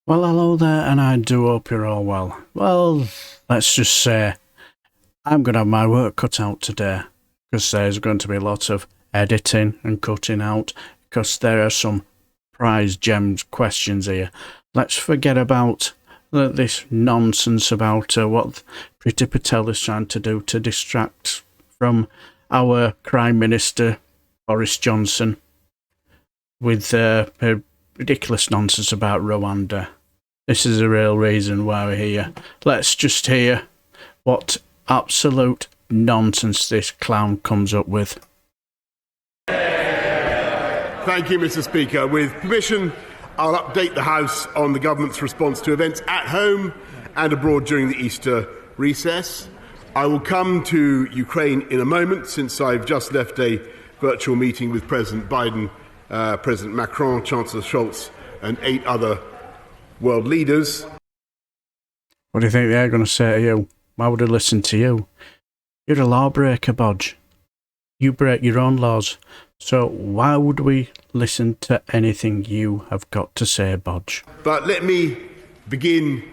Well, hello there, and I do hope you're all well. Well, let's just say I'm going to have my work cut out today, because there's going to be a lot of editing and cutting out, because there are some prize gems questions here. Let's forget about this nonsense about what Priti Patel is trying to do to distract from our Prime Minister, Boris Johnson, with her ridiculous nonsense about Rwanda. This is the real reason why we're here. Let's just hear what absolute nonsense this clown comes up with. Thank you, Mr. Speaker. With permission, I'll update the House on the government's response to events at home and abroad during the Easter recess. I will come to Ukraine in a moment, since I've just left a virtual meeting with President Biden, President Macron, Chancellor Scholz, and 8 other world leaders. What do you think they're going to say to you? Why would I listen to you? You're a lawbreaker, Bodge. You break your own laws. So why would we listen to anything you have got to say, Bodge? But let me begin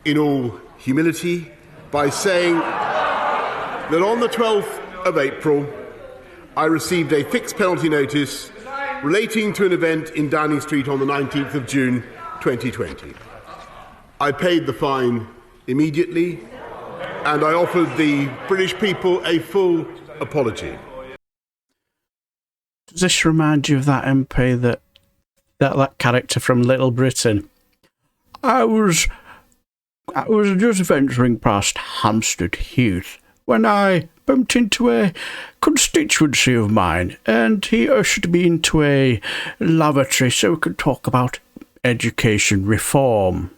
in all humility by saying that on the 12th of April, I received a fixed penalty notice relating to an event in Downing Street on the 19th of June 2020. I paid the fine immediately, and I offered the British people a full apology. Does this remind you of that MP that character from Little Britain? I was just venturing past Hampstead Heath when I bumped into a constituency of mine, and he ushered me into a lavatory so we could talk about education reform.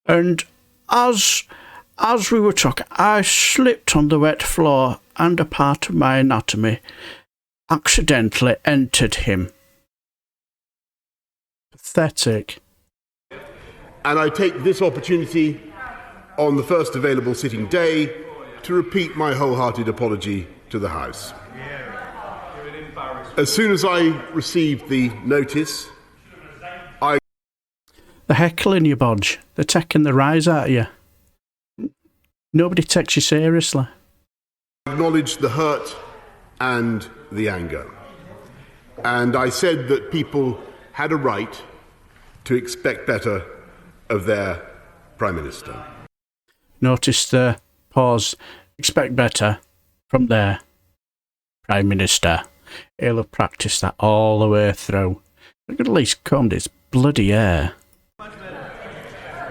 And as we were talking, I slipped on the wet floor, and a part of my anatomy accidentally entered him. Pathetic. And I take this opportunity on the first available sitting day to repeat my wholehearted apology to the House. As soon as I received the notice, They're heckling you, Bodge. They're taking the rise out of you. Nobody takes you seriously. I acknowledged the hurt and the anger. And I said that people had a right to expect better of their Prime Minister. Notice the pause. Expect better from their Prime Minister. He'll have practiced that all the way through. He could at least combed his bloody hair.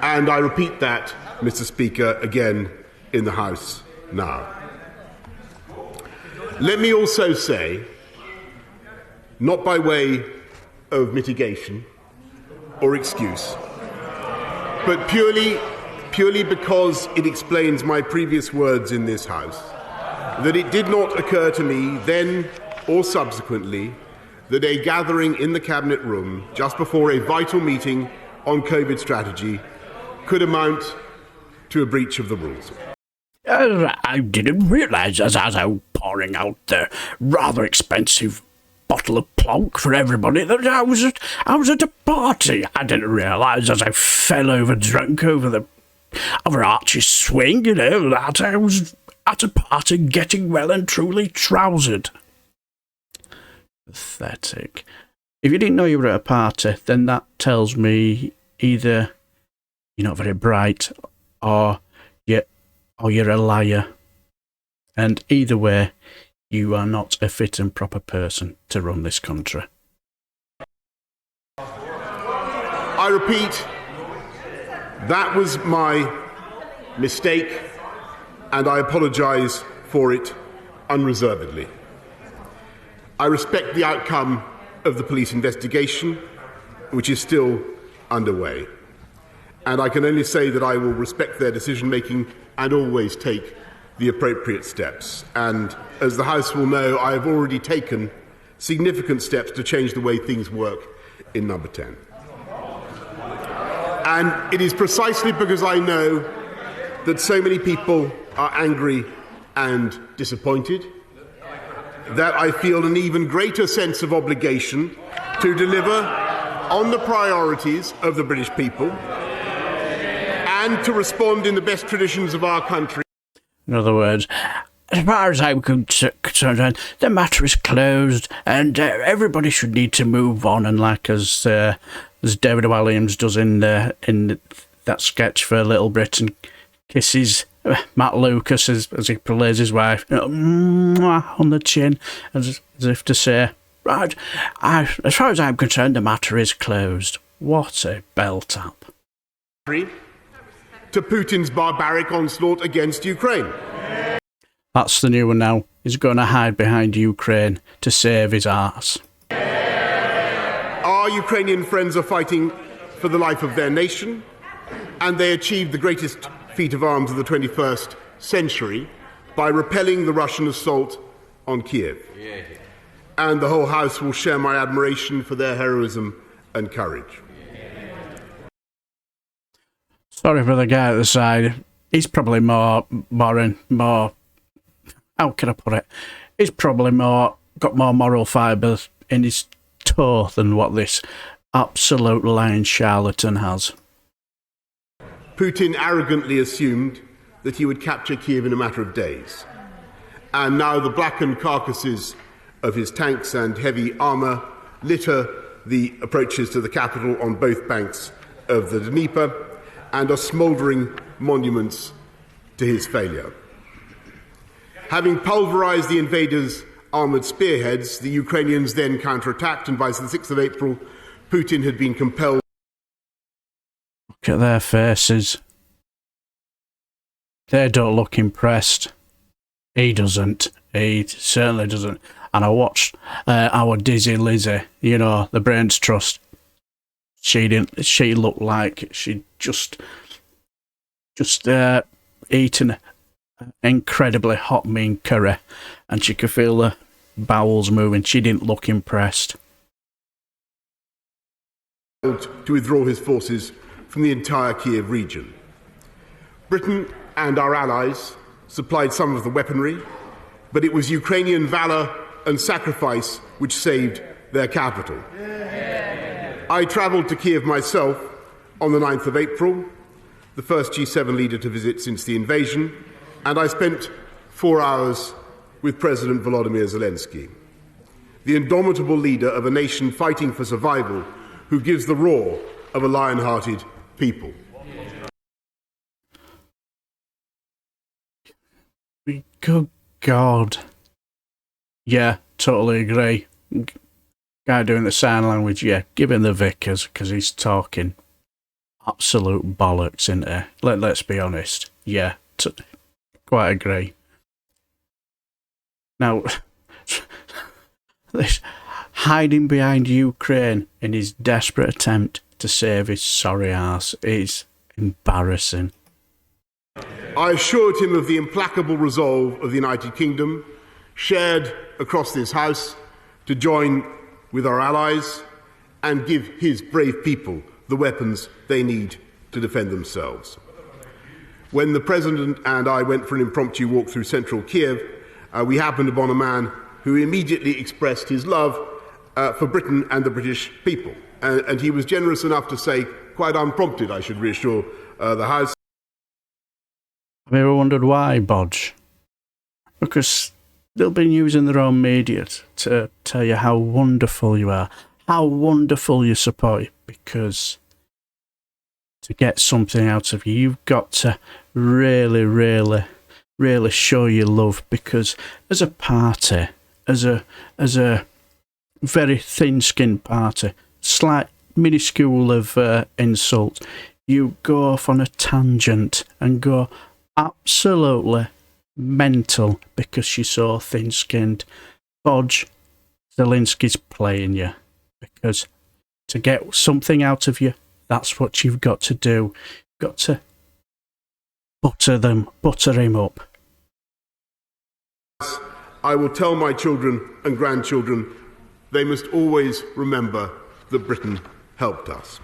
And I repeat that, Mr. Speaker, again in the House now. Let me also say, not by way of mitigation or excuse, but purely because it explains my previous words in this House, that it did not occur to me then or subsequently that a gathering in the Cabinet room just before a vital meeting on COVID strategy could amount to a breach of the rules. I didn't realise as I was pouring out the rather expensive bottle of plonk for everybody that I was at a party. I didn't realise as I fell over drunk over Archie's swing, that I was at a party getting well and truly trousered. Pathetic. If you didn't know you were at a party, then that tells me either you're not very bright or you're a liar. And either way, you are not a fit and proper person to run this country. I repeat, that was my mistake, and I apologise for it unreservedly. I respect the outcome of the police investigation, which is still underway. And I can only say that I will respect their decision-making and always take the appropriate steps. And as the House will know, I have already taken significant steps to change the way things work in Number 10. And it is precisely because I know that so many people are angry and disappointed that I feel an even greater sense of obligation to deliver on the priorities of the British people and to respond in the best traditions of our country. In other words, as far as I'm concerned, the matter is closed, and everybody should need to move on. And like as David Williams does in that sketch for Little Britain, kisses Matt Lucas as he plays his wife on the chin, as if to say, right, as far as I'm concerned, the matter is closed. What a bell-tap. To Putin's barbaric onslaught against Ukraine. That's the new one now. He's going to hide behind Ukraine to save his arse. Our Ukrainian friends are fighting for the life of their nation, and they achieved the greatest feat of arms of the 21st century by repelling the Russian assault on Kiev. And the whole House will share my admiration for their heroism and courage. Sorry for the guy at the side. He's probably more, how can I put it? He's probably got more moral fibre in his toe than what this absolute lying charlatan has. Putin arrogantly assumed that he would capture Kiev in a matter of days. And now the blackened carcasses of his tanks and heavy armour litter the approaches to the capital on both banks of the Dnieper and are smouldering monuments to his failure. Having pulverised the invaders' armoured spearheads, the Ukrainians then counterattacked, and by the 6th of April, Putin had been compelled. Look at their faces. They don't look impressed. He doesn't. He certainly doesn't. And I watched our Dizzy Lizzie, you know, the Brains Trust. She looked like she'd just eaten incredibly hot mean curry, and she could feel the bowels moving. She didn't look impressed. To withdraw his forces from the entire Kiev region. Britain and our allies supplied some of the weaponry, but it was Ukrainian valour and sacrifice which saved their capital. I travelled to Kiev myself on the 9th of April, the first G7 leader to visit since the invasion, and I spent 4 hours with President Volodymyr Zelensky, the indomitable leader of a nation fighting for survival, who gives the roar of a lion-hearted people. Good God. Yeah, totally agree. Guy doing the sign language, yeah, give him the Vickers, because he's talking absolute bollocks, isn't he? Let's be honest. Yeah, quite agree. Now, this hiding behind Ukraine in his desperate attempt to save his sorry arse is embarrassing. I assured him of the implacable resolve of the United Kingdom, shared across this House, to join with our allies and give his brave people the weapons they need to defend themselves. When the President and I went for an impromptu walk through central Kiev, we happened upon a man who immediately expressed his love for Britain and the British people. And he was generous enough to say, quite unprompted, I should reassure the House. Have you ever wondered why, Bodge? Because they'll be using their own media to tell you how wonderful you are, how wonderful you support you, because to get something out of you, you've got to really, really, really show your love, because as a party, as a very thin-skinned party, slight minuscule of insult, you go off on a tangent and go absolutely mental because you're so thin-skinned. Bodge, Zelensky's playing you, because to get something out of you, that's what you've got to do. You've got to butter him up. I will tell my children and grandchildren they must always remember that Britain helped us.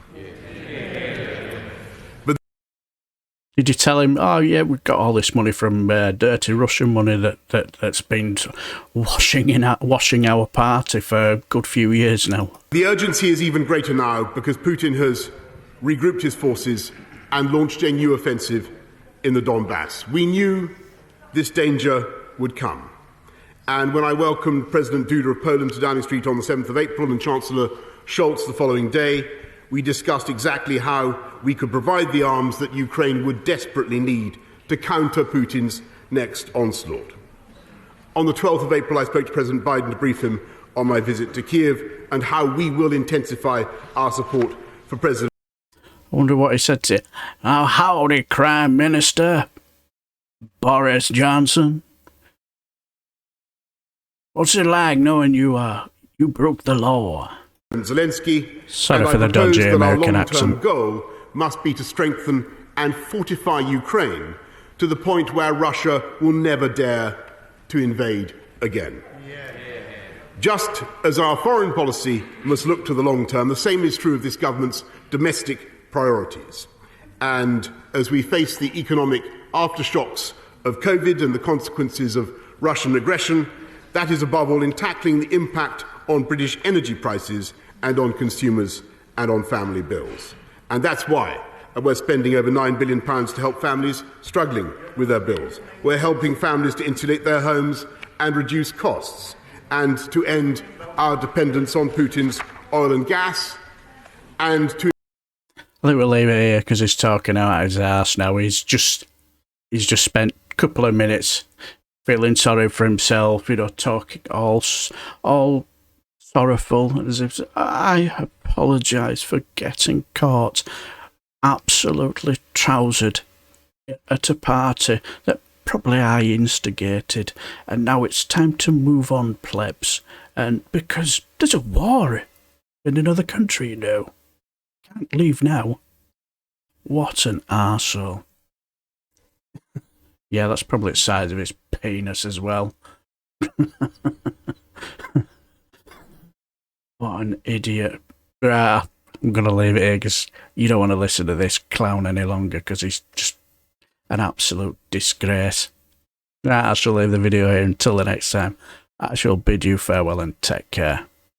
Did you tell him, oh yeah, we've got all this money from dirty Russian money that's been washing our party for a good few years now? The urgency is even greater now because Putin has regrouped his forces and launched a new offensive in the Donbass. We knew this danger would come. And when I welcomed President Duda of Poland to Downing Street on the 7th of April and Chancellor Scholz the following day, we discussed exactly how we could provide the arms that Ukraine would desperately need to counter Putin's next onslaught. On the 12th of April, I spoke to President Biden to brief him on my visit to Kiev and how we will intensify our support for President. I wonder what he said to you. Oh, howdy, Prime Minister Boris Johnson. What's it like knowing you broke the law? Zelensky. Sorry for the dodgy American accent. Our goal must be to strengthen and fortify Ukraine to the point where Russia will never dare to invade again. Just as our foreign policy must look to the long term, the same is true of this government's domestic priorities. And as we face the economic aftershocks of COVID and the consequences of Russian aggression, that is above all in tackling the impact on British energy prices and on consumers and on family bills. And that's why we're spending over £9 billion to help families struggling with their bills. We're helping families to insulate their homes and reduce costs, and to end our dependence on Putin's oil and gas, and to... I think we'll leave it here because he's talking out his arse now. He's just spent a couple of minutes feeling sorry for himself, talking all sorrowful, as if I apologise for getting caught absolutely trousered at a party that probably I instigated, and now it's time to move on, plebs, and because there's a war in another country, Can't leave now. What an arsehole. Yeah, that's probably the size of his penis as well. What an idiot. I'm going to leave it here because you don't want to listen to this clown any longer because he's just an absolute disgrace. I shall leave the video here until the next time. I shall bid you farewell and take care.